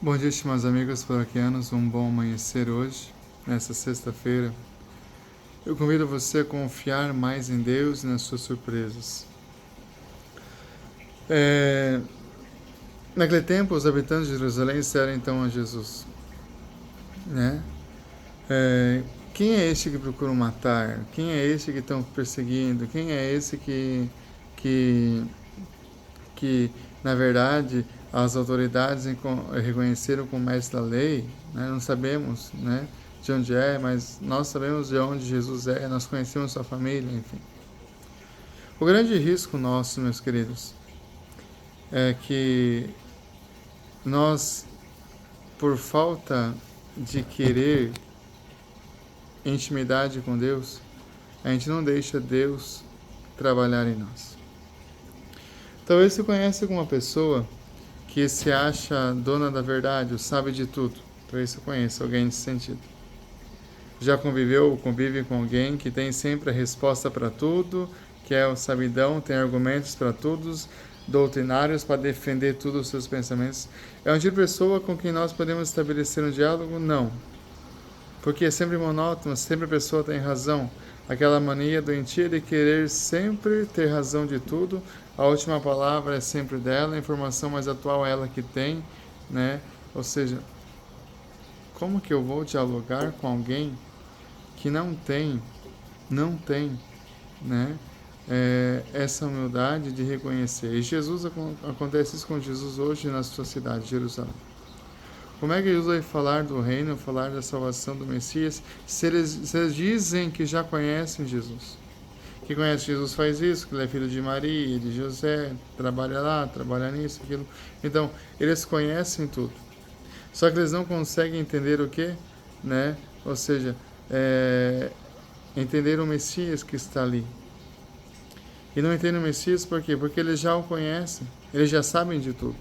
Bom dia, estimados amigos paroquianos, um bom amanhecer hoje, nesta sexta-feira. Eu convido você a confiar mais em Deus e nas suas surpresas. Naquele tempo, os habitantes de Jerusalém disseram então a Jesus, né? Quem é este que procuram matar? Quem é este que estão perseguindo? Quem é esse que, que na verdade, as autoridades reconheceram como mestre da lei? Né? Não sabemos, né, de onde é, mas nós sabemos de onde Jesus é, nós conhecemos sua família, enfim. O grande risco nosso, meus queridos, é que nós, por falta de querer intimidade com Deus, a gente não deixa Deus trabalhar em nós. Talvez você conheça alguma pessoa que se acha dona da verdade, ou sabe de tudo. Talvez você conheça alguém nesse sentido. Já conviveu ou convive com alguém que tem sempre a resposta para tudo, que é o sabidão, tem argumentos para todos, doutrinários para defender todos os seus pensamentos. É um tipo de pessoa com quem nós podemos estabelecer um diálogo? Não. Porque é sempre monótono, sempre a pessoa tem razão. Aquela mania doentia de querer sempre ter razão de tudo, a última palavra é sempre dela, a informação mais atual é ela que tem, né? Ou seja, como que eu vou dialogar com alguém que não tem, né? Essa humildade de reconhecer. E Jesus, acontece isso com Jesus hoje na sua cidade, Jerusalém. Como é que Jesus vai falar do reino, falar da salvação do Messias, se eles dizem que já conhecem Jesus? Que conhece Jesus faz isso, que ele é filho de Maria, de José, trabalha lá, trabalha nisso, aquilo. Então, eles conhecem tudo. Só que eles não conseguem entender o quê? Né? Ou seja, entender o Messias que está ali. E não entendem o Messias por quê? Porque eles já o conhecem, eles já sabem de tudo.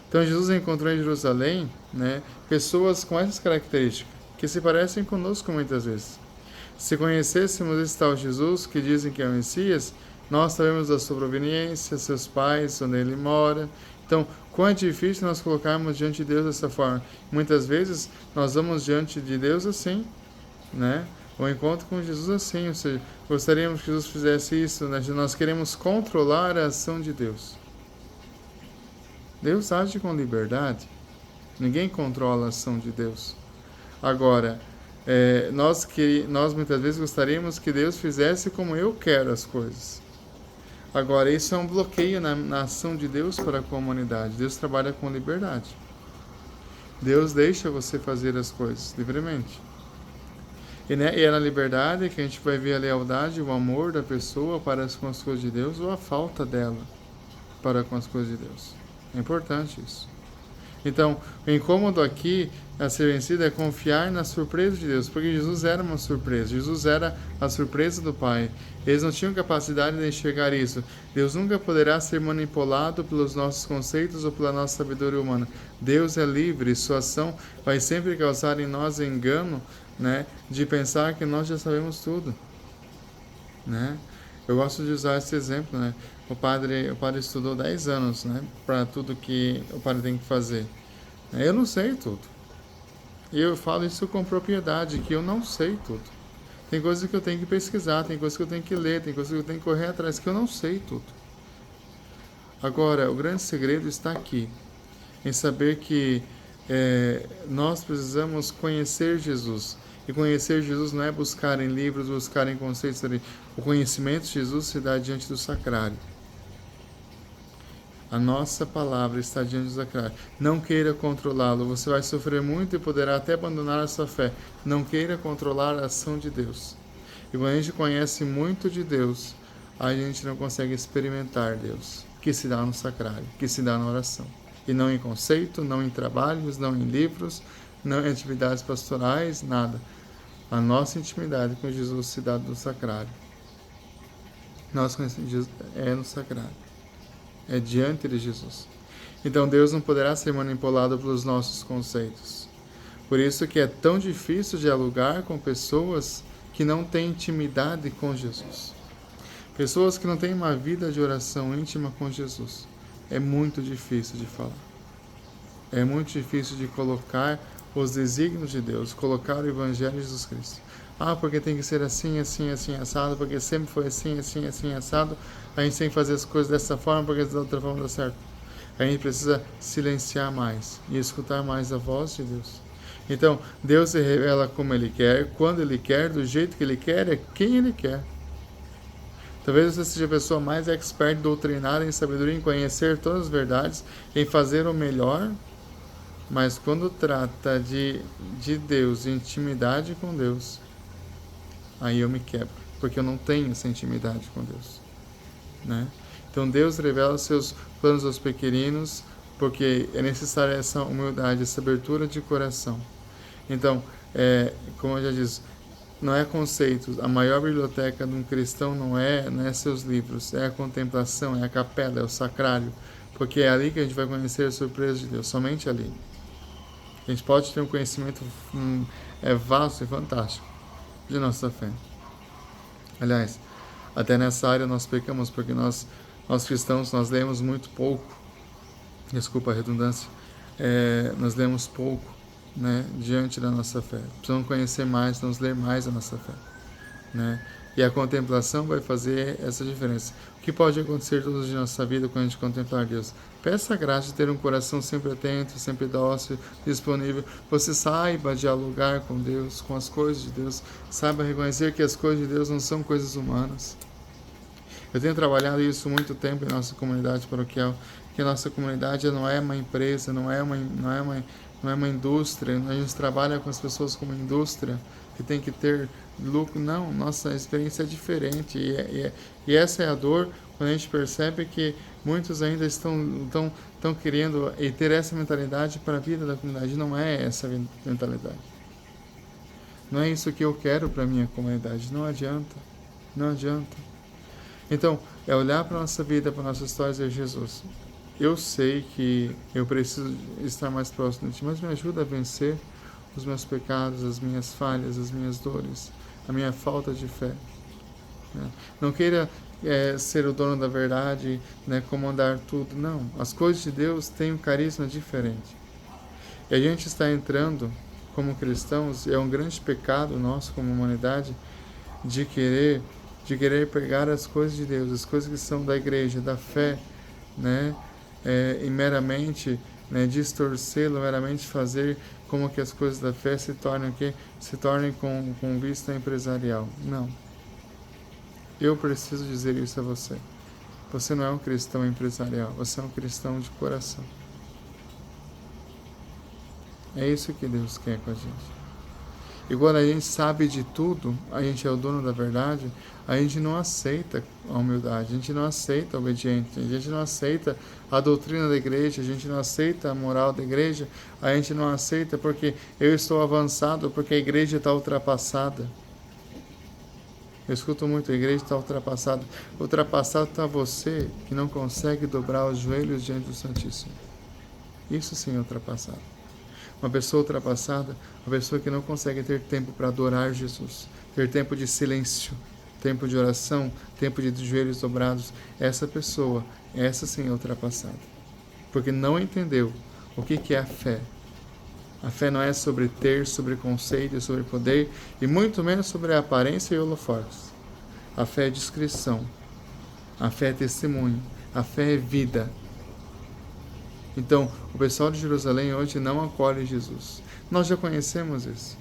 Então Jesus encontrou em Jerusalém, né, pessoas com essas características, que se parecem conosco muitas vezes. Se conhecêssemos esse tal Jesus, que dizem que é o Messias, nós sabemos da sua proveniência, seus pais, onde ele mora. Então, quão é difícil nós colocarmos diante de Deus dessa forma. Muitas vezes nós vamos diante de Deus assim, né? O encontro com Jesus assim, ou seja, gostaríamos que Jesus fizesse isso, né? Nós queremos controlar a ação de Deus. Deus age com liberdade. Ninguém controla a ação de Deus. Agora, nós muitas vezes gostaríamos que Deus fizesse como eu quero as coisas. Agora, isso é um bloqueio na ação de Deus para com a humanidade. Deus trabalha com liberdade. Deus deixa você fazer as coisas livremente. E é na liberdade que a gente vai ver a lealdade, o amor da pessoa para com as coisas de Deus ou a falta dela para com as coisas de Deus. É importante isso. Então, o incômodo aqui a ser vencido é confiar na surpresa de Deus, porque Jesus era uma surpresa, Jesus era a surpresa do Pai. Eles não tinham capacidade de enxergar isso. Deus nunca poderá ser manipulado pelos nossos conceitos ou pela nossa sabedoria humana. Deus é livre, sua ação vai sempre causar em nós engano, né, de pensar que nós já sabemos tudo, né? Eu gosto de usar esse exemplo, né? O padre estudou 10 anos, né, para tudo que o padre tem que fazer. Eu não sei tudo. E eu falo isso com propriedade, que eu não sei tudo. Tem coisas que eu tenho que pesquisar, tem coisas que eu tenho que ler, tem coisas que eu tenho que correr atrás, que eu não sei tudo. Agora, o grande segredo está aqui, em saber que nós precisamos conhecer Jesus. E conhecer Jesus não é buscar em livros, buscar em conceitos. O conhecimento de Jesus se dá diante do sacrário. A nossa palavra está diante do sacrário. Não queira controlá-lo. Você vai sofrer muito e poderá até abandonar a sua fé. Não queira controlar a ação de Deus. E quando a gente conhece muito de Deus, a gente não consegue experimentar Deus, que se dá no sacrário, que se dá na oração. E não em conceito, não em trabalhos, não em livros, não em atividades pastorais, nada. A nossa intimidade com Jesus se dá no sacrário. Nós conhecemos Jesus no sacrário. É diante de Jesus. Então Deus não poderá ser manipulado pelos nossos conceitos. Por isso que é tão difícil dialogar com pessoas que não têm intimidade com Jesus. Pessoas que não têm uma vida de oração íntima com Jesus. É muito difícil de falar. É muito difícil de colocar os desígnios de Deus, colocar o Evangelho de Jesus Cristo. Ah, porque tem que ser assim, assim, assim, assado, porque sempre foi assim, assim, assim, assado. A gente tem que fazer as coisas dessa forma, porque da outra forma dá certo. A gente precisa silenciar mais e escutar mais a voz de Deus. Então, Deus se revela como Ele quer, quando Ele quer, do jeito que Ele quer, é quem Ele quer. Talvez você seja a pessoa mais expert, doutrinada em sabedoria, em conhecer todas as verdades, em fazer o melhor, mas quando trata de Deus, de intimidade com Deus, aí eu me quebro, porque eu não tenho essa intimidade com Deus, né? Então Deus revela seus planos aos pequeninos, porque é necessária essa humildade, essa abertura de coração. Então, como eu já disse, não é conceitos. A maior biblioteca de um cristão não é seus livros, é a contemplação, é a capela, é o sacrário, porque é ali que a gente vai conhecer a surpresa de Deus, somente ali. A gente pode ter um conhecimento vasto e fantástico de nossa fé. Aliás, até nessa área nós pecamos, porque nós cristãos, nós lemos muito pouco, desculpa a redundância, nós lemos pouco, né, diante da nossa fé. Precisamos conhecer mais, precisamos ler mais a nossa fé, né? E a contemplação vai fazer essa diferença. O que pode acontecer todos os dias na nossa vida quando a gente contemplar Deus? Peça a graça de ter um coração sempre atento, sempre dócil, disponível. Você saiba dialogar com Deus, com as coisas de Deus. Saiba reconhecer que as coisas de Deus não são coisas humanas. Eu tenho trabalhado isso muito tempo em nossa comunidade paroquial, que a nossa comunidade não é uma empresa, não é uma indústria. A gente trabalha com as pessoas como indústria, que tem que ter lucro. Não, nossa experiência é diferente. E essa é a dor, quando a gente percebe que muitos ainda estão querendo ter essa mentalidade para a vida da comunidade. Não é essa mentalidade. Não é isso que eu quero para a minha comunidade. Não adianta. Não adianta. Então, é olhar para a nossa vida, para a nossa história e dizer: Jesus, eu sei que eu preciso estar mais próximo de Ti, mas me ajuda a vencer os meus pecados, as minhas falhas, as minhas dores, a minha falta de fé. Né? Não queira ser o dono da verdade, né, comandar tudo. Não, as coisas de Deus têm um carisma diferente. E a gente está entrando, como cristãos, é um grande pecado nosso como humanidade, de querer pegar as coisas de Deus, as coisas que são da igreja, da fé, né, e meramente, né, distorcê-lo, meramente fazer como que as coisas da fé se tornem com vista empresarial. Não. Eu preciso dizer isso a você. Você não é um cristão empresarial, você é um cristão de coração. É isso que Deus quer com a gente. E quando a gente sabe de tudo, a gente é o dono da verdade, a gente não aceita a humildade, a gente não aceita a obediência, a gente não aceita a doutrina da igreja, a gente não aceita a moral da igreja, a gente não aceita porque eu estou avançado, porque a igreja está ultrapassada. Eu escuto muito: a igreja está ultrapassada. Ultrapassado está você, que não consegue dobrar os joelhos diante do Santíssimo. Isso sim é ultrapassado. Uma pessoa ultrapassada, uma pessoa que não consegue ter tempo para adorar Jesus, ter tempo de silêncio, tempo de oração, tempo de joelhos dobrados. Essa pessoa, essa sim é ultrapassada. Porque não entendeu o que é a fé. A fé não é sobre ter, sobre conceito, sobre poder, e muito menos sobre a aparência e holofotes. A fé é discrição. A fé é testemunho. A fé é vida. Então, o pessoal de Jerusalém hoje não acolhe Jesus. Nós já conhecemos isso.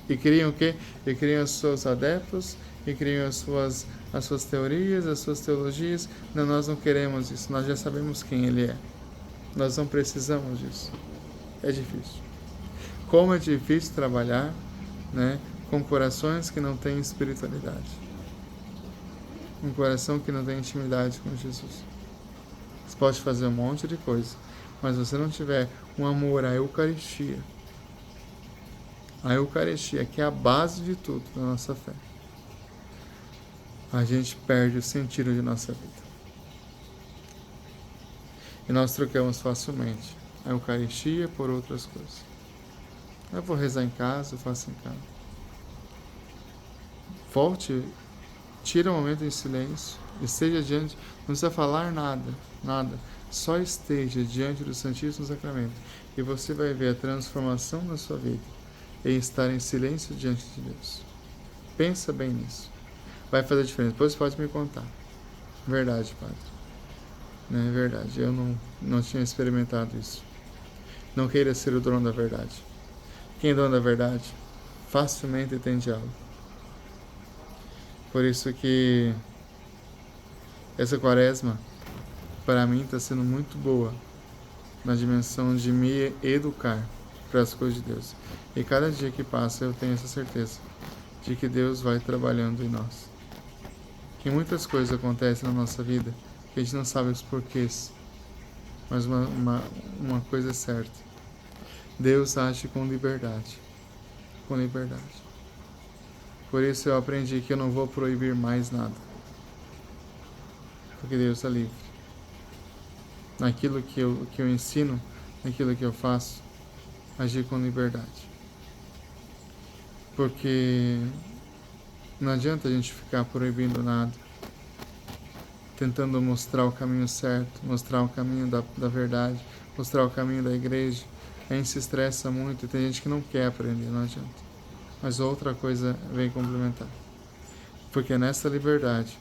E criam o quê? E criam os seus adeptos, e criam as suas teorias, as suas teologias. Não, nós não queremos isso. Nós já sabemos quem Ele é. Nós não precisamos disso. É difícil. Como é difícil trabalhar, né, com corações que não têm espiritualidade. Um coração que não tem intimidade com Jesus. Você pode fazer um monte de coisa, mas se você não tiver um amor à Eucaristia, que é a base de tudo da nossa fé, a gente perde o sentido de nossa vida. E nós trocamos facilmente a Eucaristia por outras coisas. Eu vou rezar em casa, eu faço em casa. Volte, tira um momento em silêncio, esteja diante, não precisa falar nada. Só esteja diante do Santíssimo Sacramento e você vai ver a transformação na sua vida em estar em silêncio diante de Deus. Pensa bem nisso. Vai fazer diferença. Depois você pode me contar. Verdade, Padre. Não é verdade. Eu não tinha experimentado isso. Não queira ser o dono da verdade. Quem é dono da verdade facilmente entende algo. Por isso que essa quaresma para mim está sendo muito boa na dimensão de me educar para as coisas de Deus. E cada dia que passa eu tenho essa certeza de que Deus vai trabalhando em nós. Que muitas coisas acontecem na nossa vida que a gente não sabe os porquês. Mas uma coisa é certa. Deus age com liberdade. Com liberdade. Por isso eu aprendi que eu não vou proibir mais nada. Porque Deus é livre. Naquilo que eu ensino, naquilo que eu faço, agir com liberdade. Porque não adianta a gente ficar proibindo nada, tentando mostrar o caminho certo, mostrar o caminho da verdade, mostrar o caminho da igreja. A gente se estressa muito e tem gente que não quer aprender, não adianta. Mas outra coisa vem complementar. Porque é nessa liberdade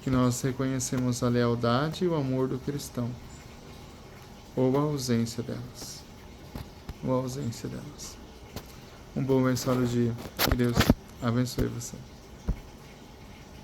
que nós reconhecemos a lealdade e o amor do cristão. Ou a ausência delas. Ou a ausência delas. Um bom abençoado dia. Que Deus abençoe você.